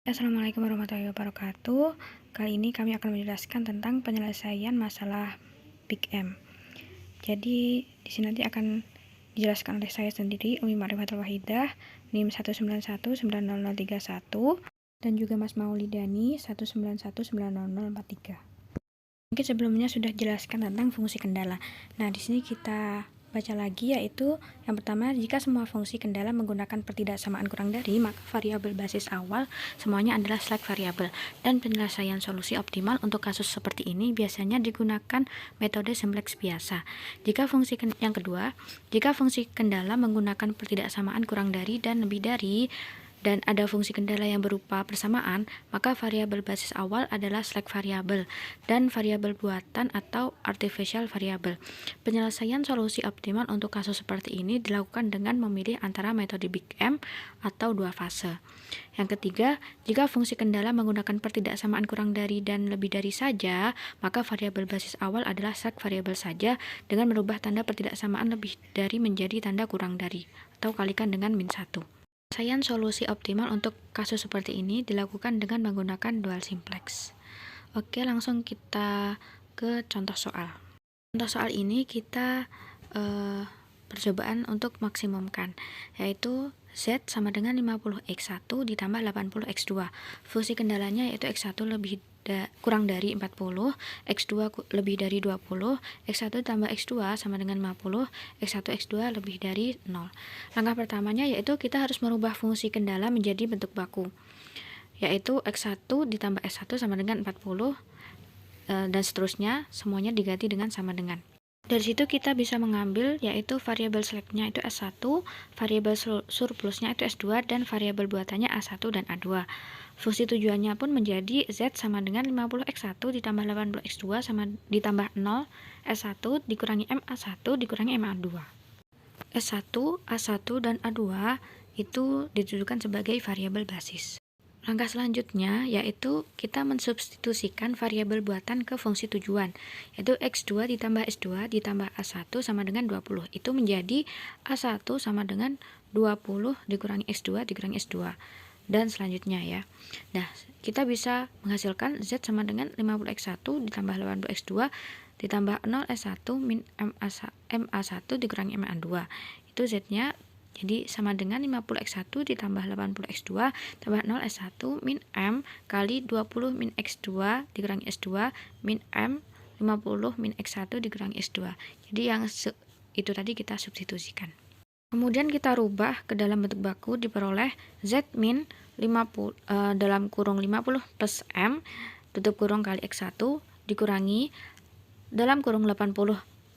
Assalamualaikum warahmatullahi wabarakatuh. Kali ini kami akan menjelaskan tentang penyelesaian masalah Big M. Jadi di sini nanti akan dijelaskan oleh saya sendiri, Umi Ma'rifatul Wahidah, NIM 1919031 dan juga Mas Maulidani 1919043. Mungkin sebelumnya sudah jelaskan tentang fungsi kendala. Nah, di sini kita baca lagi, yaitu yang pertama, jika semua fungsi kendala menggunakan pertidaksamaan kurang dari, maka variabel basis awal semuanya adalah slack variabel, dan penyelesaian solusi optimal untuk kasus seperti ini biasanya digunakan metode simplex biasa. Yang kedua, jika fungsi kendala menggunakan pertidaksamaan kurang dari dan lebih dari dan ada fungsi kendala yang berupa persamaan, maka variabel basis awal adalah slack variabel dan variabel buatan atau artificial variable. Penyelesaian solusi optimal untuk kasus seperti ini dilakukan dengan memilih antara metode Big M atau dua fase. Yang ketiga, jika fungsi kendala menggunakan pertidaksamaan kurang dari dan lebih dari saja, maka variabel basis awal adalah slack variabel saja dengan merubah tanda pertidaksamaan lebih dari menjadi tanda kurang dari atau kalikan dengan -1. Penyelesaian solusi optimal untuk kasus seperti ini dilakukan dengan menggunakan dual simplex. Oke, langsung kita ke contoh soal. Contoh soal ini kita percobaan untuk maksimumkan, yaitu Z sama dengan 50x1 ditambah 80x2. Fungsi kendalanya yaitu x1 kurang dari 40, x2 lebih dari 20, x1 tambah x2 sama dengan 50, x1 x2 lebih dari 0. Langkah pertamanya yaitu kita harus merubah fungsi kendala menjadi bentuk baku, yaitu x1 ditambah x1 sama dengan 40, dan seterusnya, semuanya diganti dengan sama dengan. Dari situ kita bisa mengambil yaitu variabel slacknya itu S1, variabel surplusnya itu S2, dan variabel buatannya A1 dan A2. Fungsi tujuannya pun menjadi Z sama dengan 50x1 ditambah 80x2 sama ditambah 0 S1 dikurangi M A1 dikurangi M A2. S1, A1, dan A2 itu ditujukan sebagai variabel basis. Langkah selanjutnya yaitu kita mensubstitusikan variabel buatan ke fungsi tujuan, yaitu x2 ditambah s2 ditambah a1 sama dengan 20. Itu menjadi a1 sama dengan 20 dikurangi x2 dikurangi s2. Dan selanjutnya ya. Nah, kita bisa menghasilkan z sama dengan 50x1 ditambah 80x2 ditambah 0s1 min ma1 dikurangi ma2. Itu z-nya jadi sama dengan 50x1 ditambah 80x2 tambah 0s1 min M kali 20 min x2 dikurangi s2 min M 50 min x1 dikurangi s2. Jadi yang itu tadi kita substitusikan. Kemudian kita rubah ke dalam bentuk baku, diperoleh Z min 50 dalam kurung 50 plus M tutup kurung kali x1 dikurangi dalam kurung 80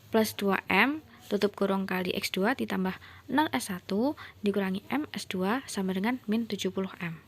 plus 2M tutup kurung kali x2 ditambah 0s1 dikurangi ms2 sama dengan min 70m.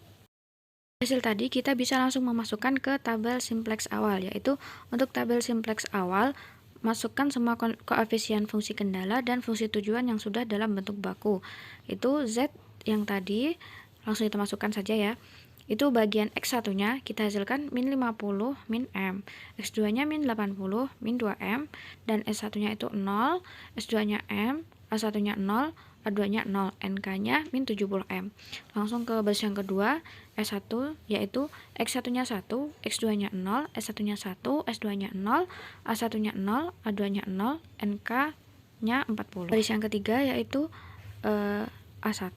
Hasil tadi kita bisa langsung memasukkan ke tabel simplex awal, yaitu untuk tabel simplex awal masukkan semua koefisien fungsi kendala dan fungsi tujuan yang sudah dalam bentuk baku. Itu Z yang tadi langsung kita masukkan saja ya. Itu bagian x1-nya kita hasilkan min 50 min M, x2-nya min 80 min 2M, dan S1-nya itu 0, S2-nya M, A1-nya 0, A2-nya 0, NK-nya min 70M. Langsung ke basis yang kedua, S1 yaitu x1-nya 1, x2-nya 0, S1-nya 1, S2-nya 0, A1-nya 0, A2-nya 0, NK-nya 40. Baris yang ketiga yaitu A1.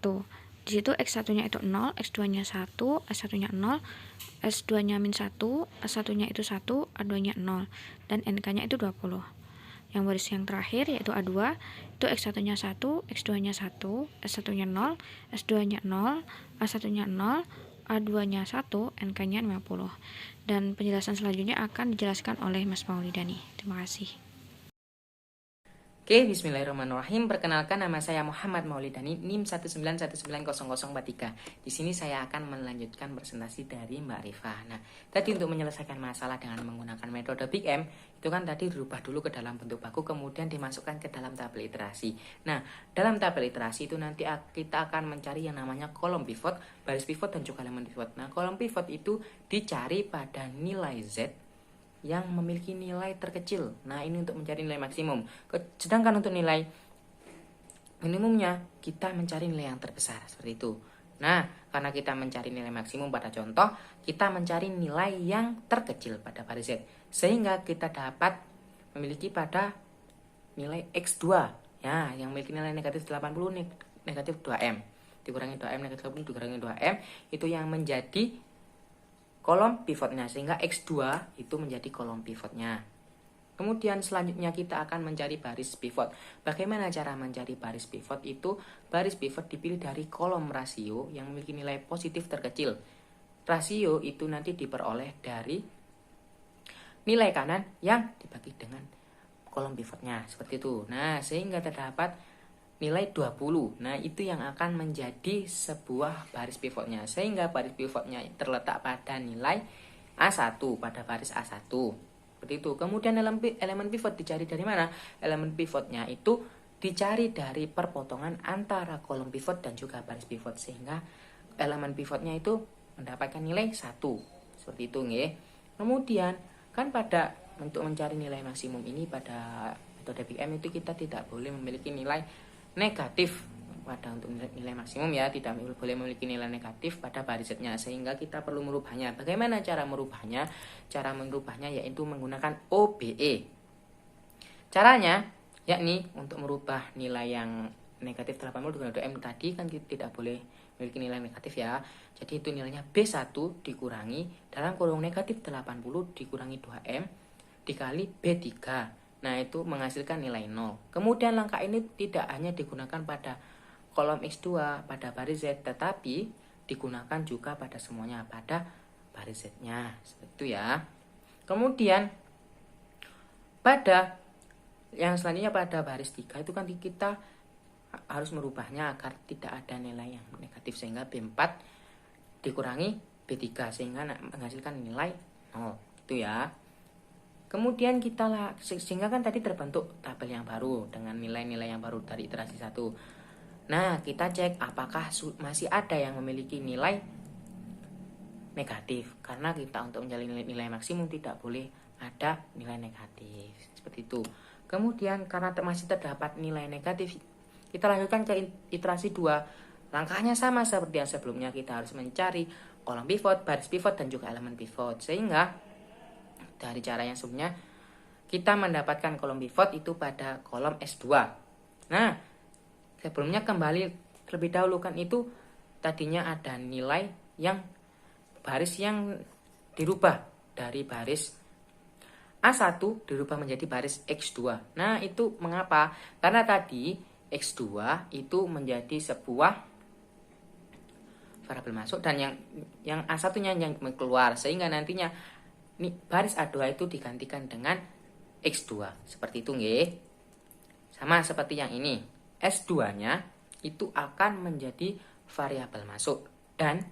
Di situ x1-nya itu 0, x2-nya 1, S1-nya 0, S2-nya min 1, A1-nya itu 1, A2-nya 0, dan NK-nya itu 20. Yang baris yang terakhir yaitu A2, itu x1-nya 1, x2-nya 1, S1-nya 0, S2-nya 0, A1-nya 0, A2-nya 1, NK-nya 50. Dan penjelasan selanjutnya akan dijelaskan oleh Mas Maulidani. Terima kasih. Oke, bismillahirrahmanirrahim. Perkenalkan, nama saya Muhammad Maulidani, NIM 1919043. Di sini saya akan melanjutkan presentasi dari Mbak Rifa. Nah, tadi untuk menyelesaikan masalah dengan menggunakan metode Big M, itu kan tadi dirubah dulu ke dalam bentuk baku, kemudian dimasukkan ke dalam tabel iterasi. Nah, dalam tabel iterasi itu nanti kita akan mencari yang namanya kolom pivot, baris pivot, dan juga elemen pivot. Nah, kolom pivot itu dicari pada nilai Z yang memiliki nilai terkecil. Nah, ini untuk mencari nilai maksimum. Sedangkan untuk nilai minimumnya kita mencari nilai yang terbesar, seperti itu. Nah, karena kita mencari nilai maksimum pada contoh, kita mencari nilai yang terkecil pada baris Z. Sehingga kita dapat memiliki pada nilai X2. Ya, yang memiliki nilai negatif 80 negatif 2M. Dikurangi 2M negatif 80 dikurangi 2M. Itu yang menjadi kolom pivotnya. Sehingga X2 itu menjadi kolom pivotnya. Kemudian selanjutnya kita akan mencari baris pivot. Bagaimana cara mencari baris pivot? Itu baris pivot dipilih dari kolom rasio yang memiliki nilai positif terkecil. Rasio itu nanti diperoleh dari nilai kanan yang dibagi dengan kolom pivotnya. Seperti itu. Nah, sehingga terdapat nilai 20. Nah, itu yang akan menjadi sebuah baris pivotnya. Sehingga baris pivotnya terletak pada nilai A1, pada baris A1. Seperti itu. Kemudian elemen pivot dicari dari mana? Elemen pivotnya itu dicari dari perpotongan antara kolom pivot dan juga baris pivot, sehingga elemen pivotnya itu mendapatkan nilai 1. Seperti itu, nggih. Kemudian kan pada untuk mencari nilai maksimum ini pada metode Big M itu kita tidak boleh memiliki nilai negatif pada untuk nilai maksimum, ya, tidak boleh memiliki nilai negatif pada baris Z-nya, sehingga kita perlu merubahnya. Bagaimana cara merubahnya? Cara merubahnya yaitu menggunakan OBE. Caranya yakni untuk merubah nilai yang negatif 80 dengan 2M tadi kan tidak boleh memiliki nilai negatif, ya. Jadi itu nilainya B1 dikurangi dalam kurung negatif 80 dikurangi 2M dikali B3. Nah, itu menghasilkan nilai 0. Kemudian langkah ini tidak hanya digunakan pada kolom X2 pada baris Z, tetapi digunakan juga pada semuanya pada baris Z-nya. Seperti itu, ya. Kemudian pada yang selanjutnya pada baris 3 itu kan kita harus merubahnya agar tidak ada nilai yang negatif, sehingga B4 dikurangi B3 sehingga menghasilkan nilai 0. Itu, ya. Kemudian sehingga kan tadi terbentuk tabel yang baru dengan nilai-nilai yang baru dari iterasi 1. Nah, kita cek apakah masih ada yang memiliki nilai negatif. Karena kita untuk mencari nilai maksimum tidak boleh ada nilai negatif. Seperti itu. Kemudian karena masih terdapat nilai negatif, kita lanjutkan ke iterasi 2. Langkahnya sama seperti yang sebelumnya, kita harus mencari kolom pivot, baris pivot, dan juga elemen pivot. Sehingga dari cara yang sebelumnya kita mendapatkan kolom pivot itu pada kolom S2. Nah, sebelumnya kembali terlebih dahulu, kan itu tadinya ada nilai yang baris yang dirubah dari baris A1 dirubah menjadi baris X2. Nah, itu mengapa? Karena tadi X2 itu menjadi sebuah variabel masuk dan yang A1-nya yang keluar, sehingga nantinya baris A2 itu digantikan dengan X2. Seperti itu, nggih. Sama seperti yang ini. S2-nya itu akan menjadi variabel masuk dan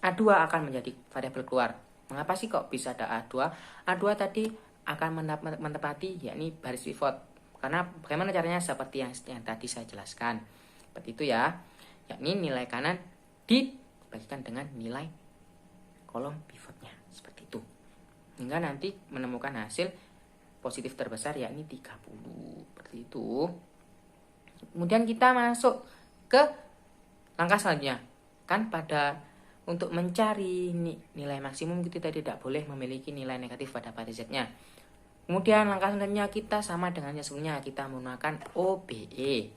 A2 akan menjadi variabel keluar. Mengapa sih kok bisa ada A2? A2 tadi akan menepati yakni baris pivot. Karena bagaimana caranya? Seperti yang tadi saya jelaskan. Seperti itu, ya. Yakni nilai kanan dibagikan dengan nilai kolom pivotnya. Seperti itu. Hingga nanti menemukan hasil positif terbesar yakni 30. Seperti itu. Kemudian kita masuk ke langkah selanjutnya. Kan untuk mencari nilai maksimum kita tidak boleh memiliki nilai negatif pada baris Z-nya. Kemudian langkah selanjutnya kita sama dengan yang sebelumnya, kita menggunakan OBE.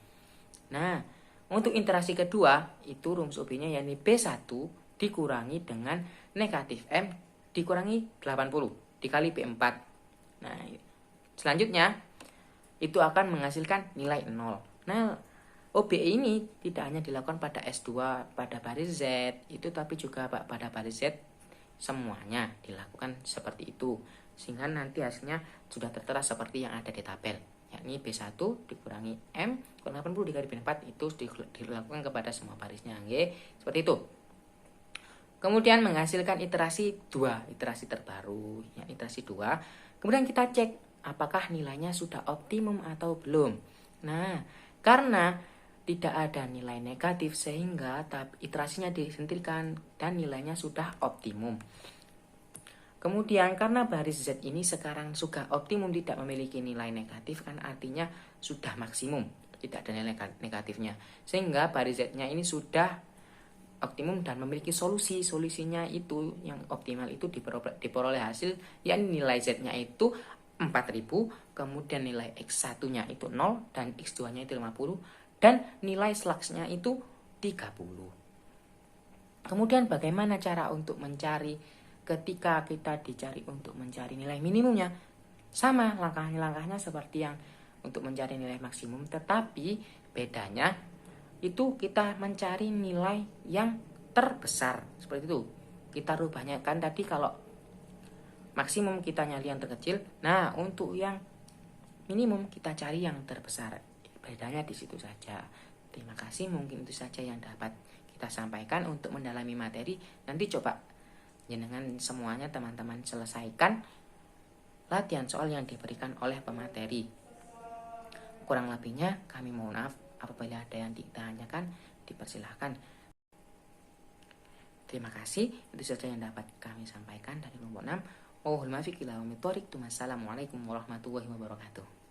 Nah, untuk iterasi kedua itu rumus OBE-nya yakni B1 dikurangi dengan negatif M dikurangi 80 dikali B4. Nah, selanjutnya itu akan menghasilkan nilai 0. Nah, OBE ini tidak hanya dilakukan pada S2 pada baris Z itu, tapi juga pada baris Z semuanya dilakukan seperti itu, sehingga nanti hasilnya sudah tertera seperti yang ada di tabel, yakni B1 dikurangi M kurang 80 dikali B4 itu dilakukan kepada semua barisnya, nggih. Seperti itu. Kemudian menghasilkan iterasi 2, iterasi terbaru, ya, iterasi 2. Kemudian kita cek apakah nilainya sudah optimum atau belum. Nah, karena tidak ada nilai negatif sehingga iterasinya dihentikan dan nilainya sudah optimum. Kemudian karena baris Z ini sekarang sudah optimum, tidak memiliki nilai negatif, kan artinya sudah maksimum, tidak ada nilai negatifnya. Sehingga baris Z-nya ini sudah optimum dan memiliki solusinya itu yang optimal itu diperoleh hasil yakni nilai Z-nya itu 4000, kemudian nilai X1 nya itu 0 dan X2 nya itu 50 dan nilai slux-nya itu 30. Kemudian bagaimana cara untuk mencari ketika kita dicari untuk mencari nilai minimumnya? Sama langkahnya seperti yang untuk mencari nilai maksimum, tetapi bedanya itu kita mencari nilai yang terbesar seperti itu. Kita rubahnya kan tadi kalau maksimum kita nyari yang terkecil, nah untuk yang minimum kita cari yang terbesar. Bedanya di situ saja. Terima kasih, mungkin itu saja yang dapat kita sampaikan untuk mendalami materi. Nanti coba jenengan semuanya teman-teman selesaikan latihan soal yang diberikan oleh pemateri. Kurang lebihnya kami mohon maaf apabila ada yang ditanyakan, dipersilahkan. Terima kasih, itu saja yang dapat kami sampaikan dari kelompok 6. Wassalamualaikum warahmatullahi wabarakatuh.